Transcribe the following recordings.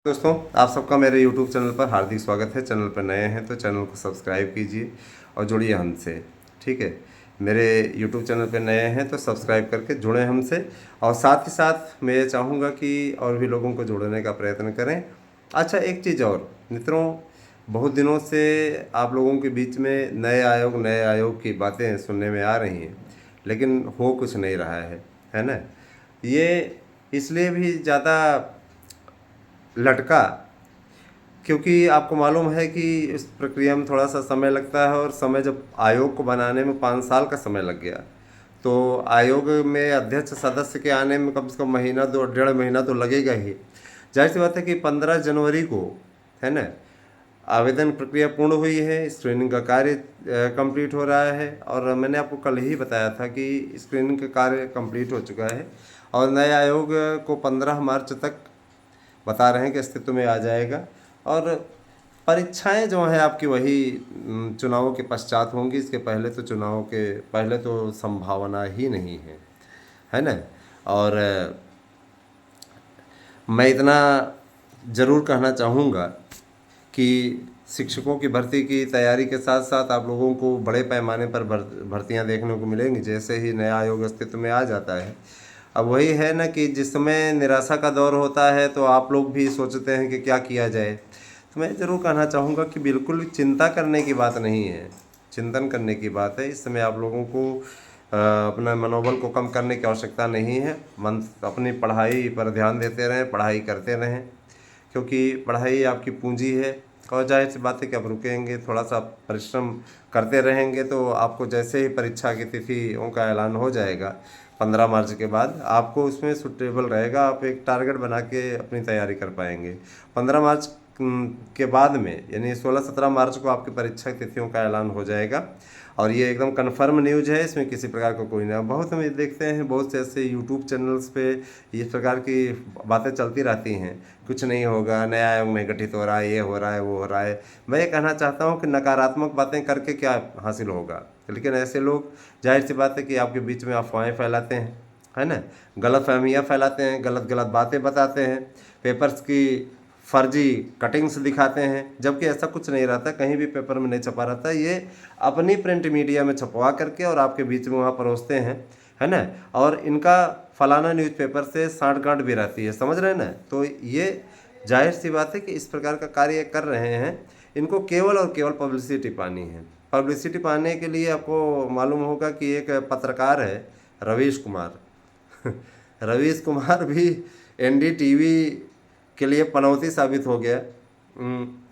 दोस्तों, आप सबका मेरे YouTube चैनल पर हार्दिक स्वागत है। चैनल पर नए हैं तो चैनल को सब्सक्राइब कीजिए और जुड़िए हमसे। ठीक है, मेरे YouTube चैनल पर नए हैं तो सब्सक्राइब करके जुड़ें हमसे। और साथ ही साथ मैं ये चाहूँगा कि और भी लोगों को जोड़ने का प्रयत्न करें। अच्छा, एक चीज़ और मित्रों, बहुत दिनों से आप लोगों के बीच में नए आयोग की बातें सुनने में आ रही हैं, लेकिन हो कुछ नहीं रहा है ना। ये इसलिए भी ज़्यादा लटका क्योंकि आपको मालूम है कि इस प्रक्रिया में थोड़ा सा समय लगता है, और समय जब आयोग को बनाने में 5 साल का समय लग गया, तो आयोग में अध्यक्ष सदस्य के आने में कम से कम महीना 2 डेढ़ महीना तो लगेगा ही। जाहिर सी बात है कि 15 जनवरी को, है ना, आवेदन प्रक्रिया पूर्ण हुई है, स्क्रीनिंग का कार्य कंप्लीट हो रहा है। और मैंने आपको कल ही बताया था कि स्क्रीनिंग का कार्य कंप्लीट हो चुका है और नए आयोग को 15 मार्च तक बता रहे हैं कि अस्तित्व में आ जाएगा। और परीक्षाएं जो हैं आपकी वही चुनावों के पश्चात होंगी। इसके पहले तो चुनावों के पहले तो संभावना ही नहीं है ना। और मैं इतना ज़रूर कहना चाहूँगा कि शिक्षकों की भर्ती की तैयारी के साथ साथ आप लोगों को बड़े पैमाने पर भर्तियां देखने को मिलेंगी जैसे ही नया आयोग अस्तित्व में आ जाता है। अब वही है ना कि जिस समय निराशा का दौर होता है तो आप लोग भी सोचते हैं कि क्या किया जाए। तो मैं ज़रूर कहना चाहूँगा कि बिल्कुल चिंता करने की बात नहीं है, चिंतन करने की बात है। इस समय आप लोगों को अपना मनोबल को कम करने की आवश्यकता नहीं है। मन अपनी पढ़ाई पर ध्यान देते रहें, पढ़ाई करते रहें, क्योंकि पढ़ाई आपकी पूंजी है। और जाहिर सी बात है कि आप रुकेंगे, थोड़ा सा परिश्रम करते रहेंगे तो आपको जैसे ही परीक्षा की तिथियों का ऐलान हो जाएगा 15 मार्च के बाद, आपको उसमें सुटेबल रहेगा, आप एक टारगेट बना के अपनी तैयारी कर पाएंगे। 15 मार्च के बाद में यानी 16-17 मार्च को आपकी परीक्षा तिथियों का ऐलान हो जाएगा। और ये एकदम कन्फर्म न्यूज़ है, इसमें किसी प्रकार का कोई ना। बहुत हम ये देखते हैं, बहुत से ऐसे यूट्यूब चैनल्स पे इस प्रकार की बातें चलती रहती हैं, कुछ नहीं होगा, नया आयोग नहीं गठित हो रहा है, ये हो रहा है, वो हो रहा है। मैं ये कहना चाहता हूँ कि नकारात्मक बातें करके क्या हासिल होगा। लेकिन ऐसे लोग, जाहिर सी बात है कि आपके बीच में अफवाहें फैलाते हैं, है ना, गलत फहमियाँ फैलाते हैं, गलत गलत बातें बताते हैं, पेपर्स की फर्जी कटिंग्स दिखाते हैं, जबकि ऐसा कुछ नहीं रहता, कहीं भी पेपर में नहीं छपा रहता। ये अपनी प्रिंट मीडिया में छपवा करके और आपके बीच में वहाँ परोसते हैं, है ना। और इनका फलाना न्यूज़पेपर से साँठ-गाँठ भी रहती है, समझ रहे हैं ना। तो ये जाहिर सी बात है कि इस प्रकार का कार्य कर रहे हैं। इनको केवल और केवल पब्लिसिटी पानी है। पब्लिसिटी पाने के लिए आपको मालूम होगा कि एक पत्रकार है, रवीश कुमार रवीश कुमार भी एनडीटीवी के लिए पनौती साबित हो गया।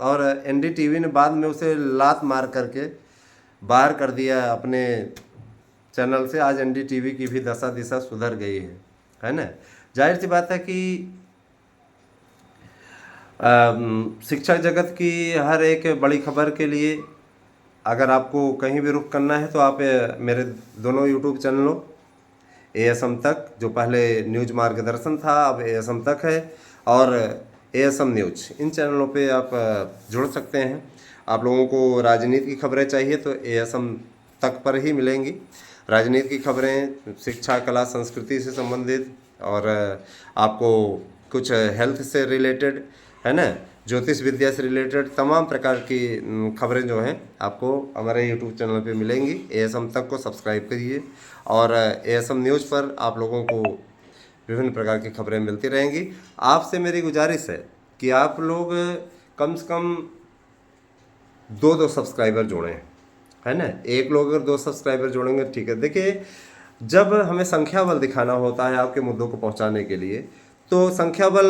और एनडीटीवी ने बाद में उसे लात मार करके बाहर कर दिया अपने चैनल से। आज एनडीटीवी की भी दशा दिशा सुधर गई है ना। जाहिर सी बात है कि शिक्षा जगत की हर एक बड़ी खबर के लिए अगर आपको कहीं भी रुख करना है तो आप मेरे दोनों यूट्यूब चैनलों एएसएम तक, जो पहले न्यूज मार्गदर्शन था अब एएसएम तक है, और एएसएम न्यूज, इन चैनलों पे आप जुड़ सकते हैं। आप लोगों को राजनीति की खबरें चाहिए तो एएसएम तक पर ही मिलेंगी। राजनीति की खबरें, शिक्षा, कला, संस्कृति से संबंधित, और आपको कुछ हेल्थ से रिलेटेड, है ना, ज्योतिष विद्या से रिलेटेड तमाम प्रकार की खबरें जो हैं आपको हमारे यूट्यूब चैनल पे मिलेंगी। एएसएम तक को सब्सक्राइब करिए और एएसएम न्यूज़ पर आप लोगों को विभिन्न प्रकार की खबरें मिलती रहेंगी। आपसे मेरी गुजारिश है कि आप लोग कम से कम 2-2 सब्सक्राइबर जोड़ें, है ना। एक लोग अगर 2 सब्सक्राइबर जोड़ेंगे ठीक है। देखिए, जब हमें संख्या बल दिखाना होता है आपके मुद्दों को पहुंचाने के लिए, तो संख्या बल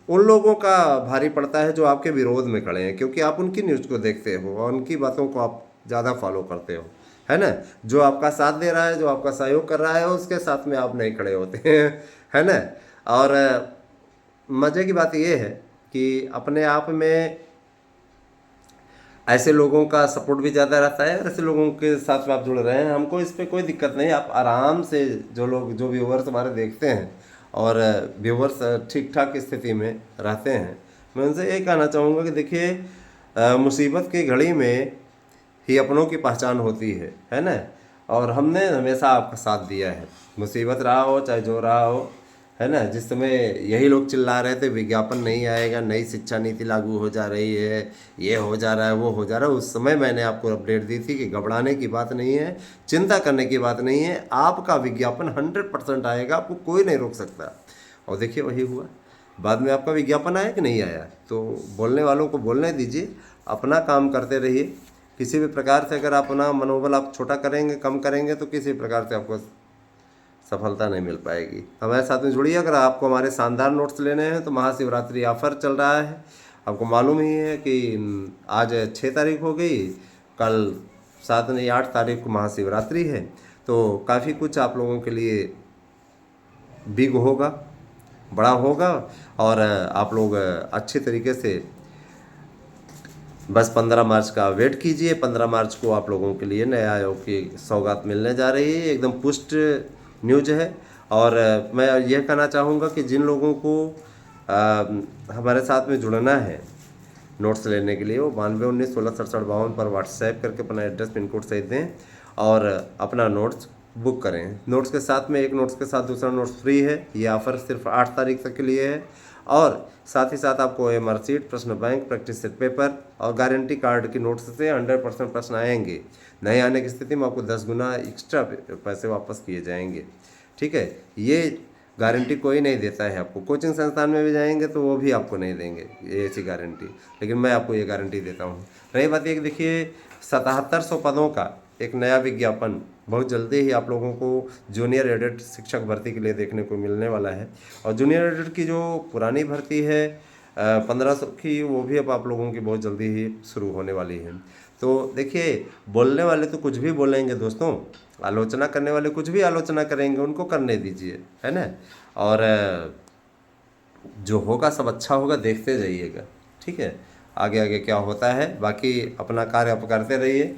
उन लोगों का भारी पड़ता है जो आपके विरोध में खड़े हैं, क्योंकि आप उनकी न्यूज़ को देखते हो और उनकी बातों को आप ज़्यादा फॉलो करते हो, है ना। जो आपका साथ दे रहा है, जो आपका सहयोग कर रहा है, उसके साथ में आप नहीं खड़े होते हैं, है ना। और मज़े की बात यह है कि अपने आप में ऐसे लोगों का सपोर्ट भी ज़्यादा रहता है और ऐसे लोगों के साथ में आप जुड़ रहे हैं, हमको इस पर कोई दिक्कत नहीं। आप आराम से, जो व्यूवर्स हमारे देखते हैं और व्यूवर्स ठीक ठाक स्थिति में रहते हैं, मैं उनसे यही कहना चाहूँगा कि देखिए, मुसीबत की घड़ी में ही अपनों की पहचान होती है ना। और हमने हमेशा आपका साथ दिया है, मुसीबत रहा हो चाहे जो रहा हो, है ना, जिस समय यही लोग चिल्ला रहे थे विज्ञापन नहीं आएगा, नई शिक्षा नीति लागू हो जा रही है, ये हो जा रहा है, वो हो जा रहा है, उस समय मैंने आपको अपडेट दी थी कि घबराने की बात नहीं है, चिंता करने की बात नहीं है, आपका विज्ञापन 100% आएगा, आपको कोई नहीं रोक सकता। और देखिए वही हुआ, बाद में आपका विज्ञापन आया कि नहीं आया। तो बोलने वालों को बोलने दीजिए, अपना काम करते रहिए। किसी भी प्रकार से अगर अपना मनोबल आप छोटा करेंगे, कम करेंगे, तो किसी प्रकार से आपको सफलता नहीं मिल पाएगी। हमारे साथ में जुड़िए। अगर आपको हमारे शानदार नोट्स लेने हैं तो महाशिवरात्रि ऑफर चल रहा है। आपको मालूम ही है कि आज 6 तारीख हो गई, कल 7 नहीं 8 तारीख को महाशिवरात्रि है। तो काफ़ी कुछ आप लोगों के लिए बिग होगा, बड़ा होगा, और आप लोग अच्छे तरीके से बस 15 मार्च का वेट कीजिए। 15 मार्च को आप लोगों के लिए नए आयोग की सौगात मिलने जा रही है, एकदम पुष्ट न्यूज है। और मैं यह कहना चाहूँगा कि जिन लोगों को हमारे साथ में जुड़ना है नोट्स लेने के लिए, वो 9219166752 पर व्हाट्सएप करके अपना एड्रेस पिन कोड सहित दें और अपना नोट्स बुक करें। नोट्स के साथ में एक नोट्स के साथ दूसरा नोट्स फ्री है। ये ऑफ़र सिर्फ 8 तारीख तक के लिए है। और साथ ही साथ आपको एमआर शीट, प्रश्न बैंक, प्रैक्टिस सेट पेपर और गारंटी कार्ड की नोट्स से 100% प्रश्न आएंगे। नहीं आने की स्थिति में आपको 10 गुना एक्स्ट्रा पैसे वापस किए जाएंगे। ठीक है, ये गारंटी कोई नहीं देता है आपको। कोचिंग संस्थान में भी जाएंगे तो वो भी आपको नहीं देंगे ये ऐसी गारंटी, लेकिन मैं आपको ये गारंटी देता हूँ। रही बात ये कि देखिए 7700 पदों का एक नया विज्ञापन बहुत जल्दी ही आप लोगों को जूनियर एडेड शिक्षक भर्ती के लिए देखने को मिलने वाला है। और जूनियर एडेड की जो पुरानी भर्ती है 1500 की, वो भी अब आप लोगों की बहुत जल्दी ही शुरू होने वाली है। तो देखिए, बोलने वाले तो कुछ भी बोलेंगे दोस्तों, आलोचना करने वाले कुछ भी आलोचना करेंगे, उनको करने दीजिए, है ना। और जो होगा सब अच्छा होगा, देखते जाइएगा। ठीक है, आगे आगे क्या होता है, बाकी अपना कार्य आप करते रहिए,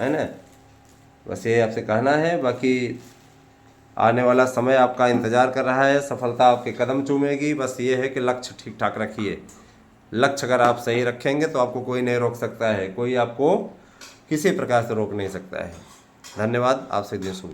है ना। बस ये आपसे कहना है। बाकी आने वाला समय आपका इंतज़ार कर रहा है, सफलता आपके कदम चूमेगी। बस ये है कि लक्ष्य ठीक ठाक रखिए। लक्ष्य अगर आप सही रखेंगे तो आपको कोई नहीं रोक सकता है, कोई आपको किसी प्रकार से रोक नहीं सकता है। धन्यवाद, आपसे दिन शुभ।